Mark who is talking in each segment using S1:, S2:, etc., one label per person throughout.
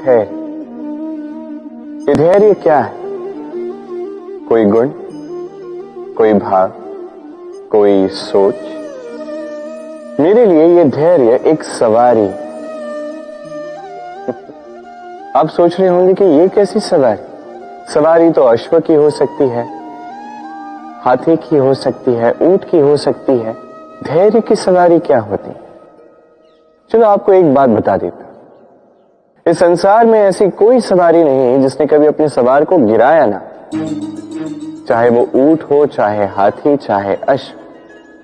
S1: धैर्य। ये धैर्य क्या है? कोई गुण, कोई भाव, कोई सोच। मेरे लिए ये धैर्य एक सवारी। आप सोच रहे होंगे कि ये कैसी सवारी? सवारी तो अश्व की हो सकती है, हाथी की हो सकती है, ऊंट की हो सकती है। धैर्य की सवारी क्या होती है? चलो आपको एक बात बता देता हूं। इस संसार में ऐसी कोई सवारी नहीं जिसने कभी अपने सवार को गिराया ना। चाहे वो ऊंट हो, चाहे हाथी, चाहे अश्व,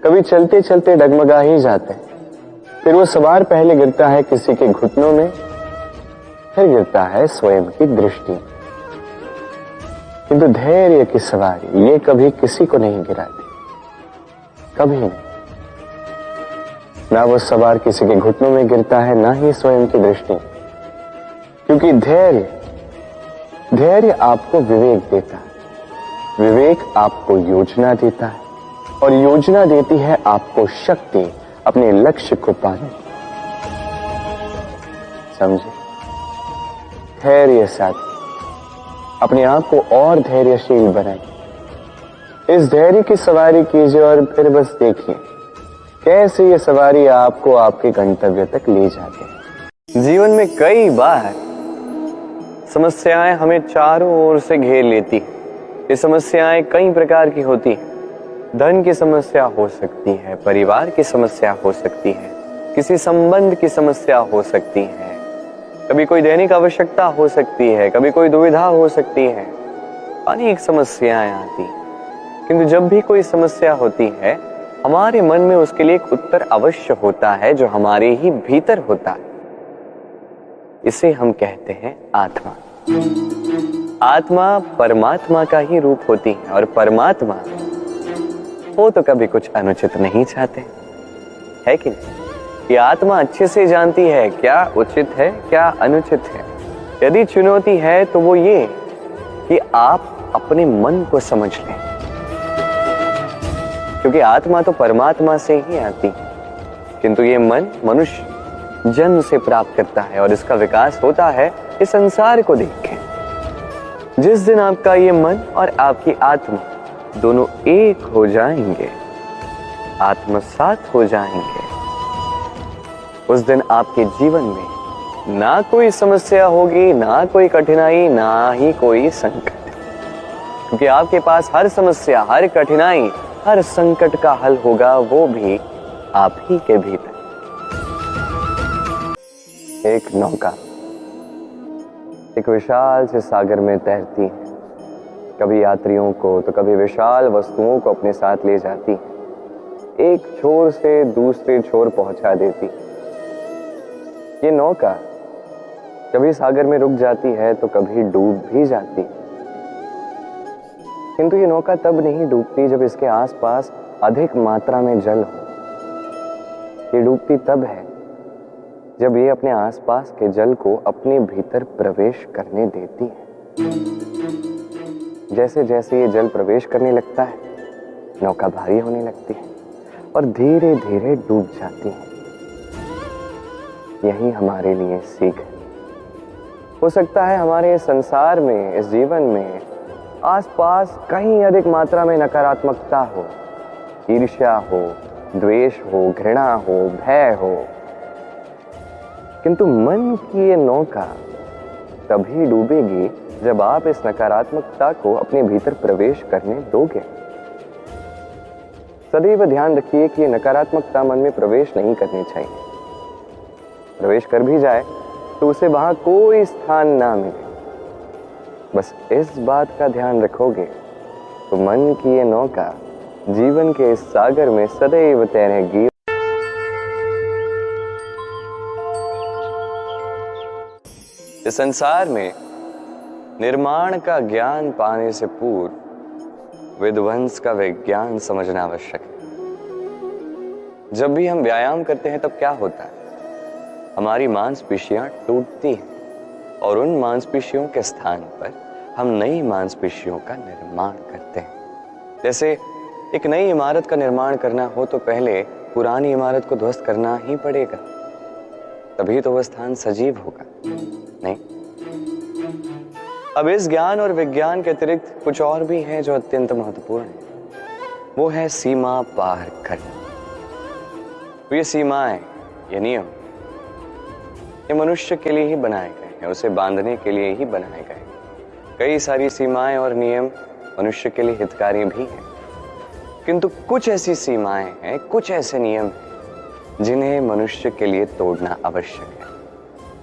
S1: कभी चलते चलते डगमगा ही जाते हैं। फिर वो सवार पहले गिरता है किसी के घुटनों में, फिर गिरता है स्वयं की दृष्टि। किंतु धैर्य की सवारी ये कभी किसी को नहीं गिराती, कभी नहीं। ना वो सवार किसी के घुटनों में गिरता है, ना ही स्वयं की दृष्टि। क्योंकि धैर्य आपको विवेक देता है, विवेक आपको योजना देता है, और योजना देती है आपको शक्ति अपने लक्ष्य को पाने। समझे? धैर्य साथ अपने आप को और धैर्यशील बनाइए। इस धैर्य की सवारी कीजिए और फिर बस देखिए कैसे ये सवारी आपको आपके गंतव्य तक ले जाती है। जीवन में कई बार समस्याएं हमें चारों ओर से घेर लेती हैं। ये समस्याएं कई प्रकार की होती हैं। धन की समस्या हो सकती है, परिवार की समस्या हो सकती है, किसी संबंध की समस्या हो सकती है, कभी कोई दैनिक आवश्यकता हो सकती है, कभी कोई दुविधा हो सकती है। अनेक समस्याएं आती हैं। किंतु जब भी कोई समस्या होती है, हमारे मन में उसके लिए एक उत्तर अवश्य होता है जो हमारे ही भीतर होता है। इसे हम कहते हैं आत्मा। आत्मा परमात्मा का ही रूप होती है, और परमात्मा वो तो कभी कुछ अनुचित नहीं चाहते, है कि नहीं? ये आत्मा अच्छे से जानती है क्या उचित है, क्या अनुचित है। यदि चुनौती है तो वो ये कि आप अपने मन को समझ लें, क्योंकि आत्मा तो परमात्मा से ही आती है, किंतु ये मन मनुष्य जन्म से प्राप्त करता है, और इसका विकास होता है इस संसार को देख के। जिस दिन आपका ये मन और आपकी आत्मा दोनों एक हो जाएंगे, आत्मसात हो जाएंगे, उस दिन आपके जीवन में ना कोई समस्या होगी, ना कोई कठिनाई, ना ही कोई संकट। क्योंकि आपके पास हर समस्या, हर कठिनाई, हर संकट का हल होगा, वो भी आप ही के भीतर। एक नौका एक विशाल से सागर में तैरती है, कभी यात्रियों को तो कभी विशाल वस्तुओं को अपने साथ ले जाती है, एक छोर से दूसरे छोर पहुंचा देती। ये नौका कभी सागर में रुक जाती है तो कभी डूब भी जाती, किंतु ये नौका तब नहीं डूबती जब इसके आसपास अधिक मात्रा में जल हो। ये डूबती तब है जब ये अपने आसपास के जल को अपने भीतर प्रवेश करने देती है। जैसे जैसे ये जल प्रवेश करने लगता है, नौका भारी होने लगती है और धीरे धीरे डूब जाती है। यही हमारे लिए सीख है। हो सकता है हमारे संसार में, इस जीवन में आसपास कहीं अधिक मात्रा में नकारात्मकता हो, ईर्ष्या हो, द्वेष हो, घृणा हो, भय हो, किंतु मन की ये नौका तभी डूबेगी जब आप इस नकारात्मकता को अपने भीतर प्रवेश करने दोगे। सदैव ध्यान रखिए कि ये नकारात्मकता मन में प्रवेश नहीं करनी चाहिए। प्रवेश कर भी जाए तो उसे वहां कोई स्थान ना मिले। बस इस बात का ध्यान रखोगे तो मन की ये नौका जीवन के इस सागर में सदैव तैरेगी। इस संसार में निर्माण का ज्ञान पाने से पूर्व विध्वंस का विज्ञान समझना आवश्यक है। जब भी हम व्यायाम करते हैं तब क्या होता है? हमारी मांसपेशियां टूटती हैं और उन मांसपेशियों के स्थान पर हम नई मांसपेशियों का निर्माण करते हैं। जैसे एक नई इमारत का निर्माण करना हो तो पहले पुरानी इमारत को ध्वस्त करना ही पड़ेगा, तभी तो वह स्थान सजीव होगा। नहीं, अब इस ज्ञान और विज्ञान के अतिरिक्त कुछ और भी है जो अत्यंत महत्वपूर्ण है। वो है सीमा पार करना। तो ये सीमाएं, ये नियम, ये मनुष्य के लिए ही बनाए गए हैं, उसे बांधने के लिए ही बनाए गए। कई सारी सीमाएं और नियम मनुष्य के लिए हितकारी भी हैं, किंतु कुछ ऐसी सीमाएं हैं, कुछ ऐसे नियम हैं जिन्हें मनुष्य के लिए तोड़ना आवश्यक है।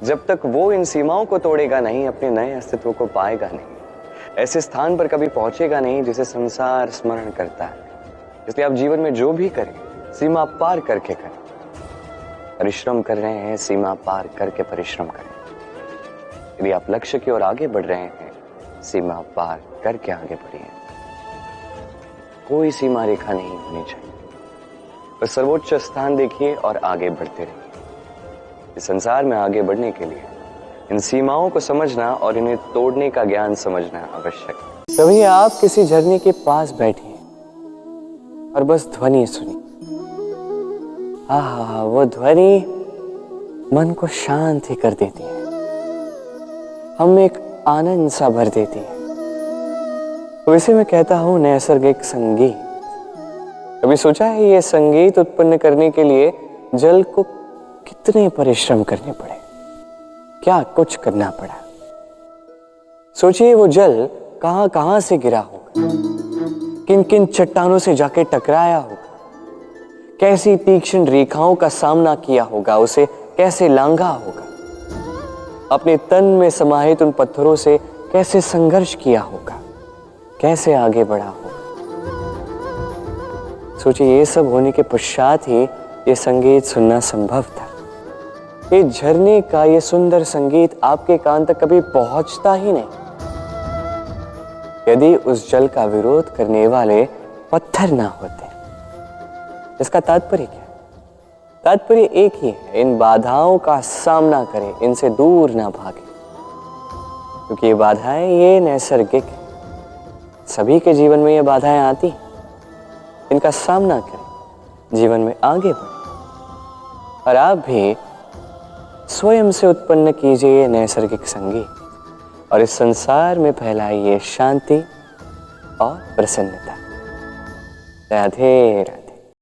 S1: जब तक वो इन सीमाओं को तोड़ेगा नहीं, अपने नए अस्तित्व को पाएगा नहीं, ऐसे स्थान पर कभी पहुंचेगा नहीं जिसे संसार स्मरण करता है। इसलिए आप जीवन में जो भी करें, सीमा पार करके करें। परिश्रम कर रहे हैं, सीमा पार करके परिश्रम करें। यदि आप लक्ष्य की ओर आगे बढ़ रहे हैं, सीमा पार करके आगे बढ़िए। कोई सीमा रेखा नहीं होनी चाहिए, बस सर्वोच्च स्थान देखिए और आगे बढ़ते रहिए। इस संसार में आगे बढ़ने के लिए इन सीमाओं को समझना और इन्हें तोड़ने का ज्ञान समझना आवश्यक है। कभी आप किसी झरने के पास बैठिए और बस ध्वनि सुनिए। आहा, वो ध्वनि मन को शांत ही कर देती है, हम एक आनंद सा भर देती है। तो इसे मैं कहता हूं नैसर्गिक संगीत। कभी सोचा है ये संगीत उत्पन्न करने के लिए जल को कितने परिश्रम करने पड़े, क्या कुछ करना पड़ा। सोचिए वो जल कहां कहां से गिरा होगा, किन किन चट्टानों से जाके टकराया होगा, कैसी तीक्ष्ण रेखाओं का सामना किया होगा, उसे कैसे लांघा होगा, अपने तन में समाहित उन पत्थरों से कैसे संघर्ष किया होगा, कैसे आगे बढ़ा होगा। सोचिए ये सब होने के पश्चात ही ये संगीत सुनना संभव था। ये झरने का ये सुंदर संगीत आपके कान तक कभी पहुंचता ही नहीं यदि उस जल का विरोध करने वाले पत्थर ना होते। इसका तात्पर्य क्या है? तात्पर्य एक ही है, इन बाधाओं का सामना करें, इनसे दूर ना भागे, क्योंकि ये बाधाएं ये नैसर्गिक है। सभी के जीवन में ये बाधाएं आती हैं, इनका सामना करें, जीवन में आगे बढ़ें। और आप भी स्वयं से उत्पन्न कीजिए नैसर्गिक संगीत और इस संसार में फैलाइए शांति और प्रसन्नता। राधे राधे।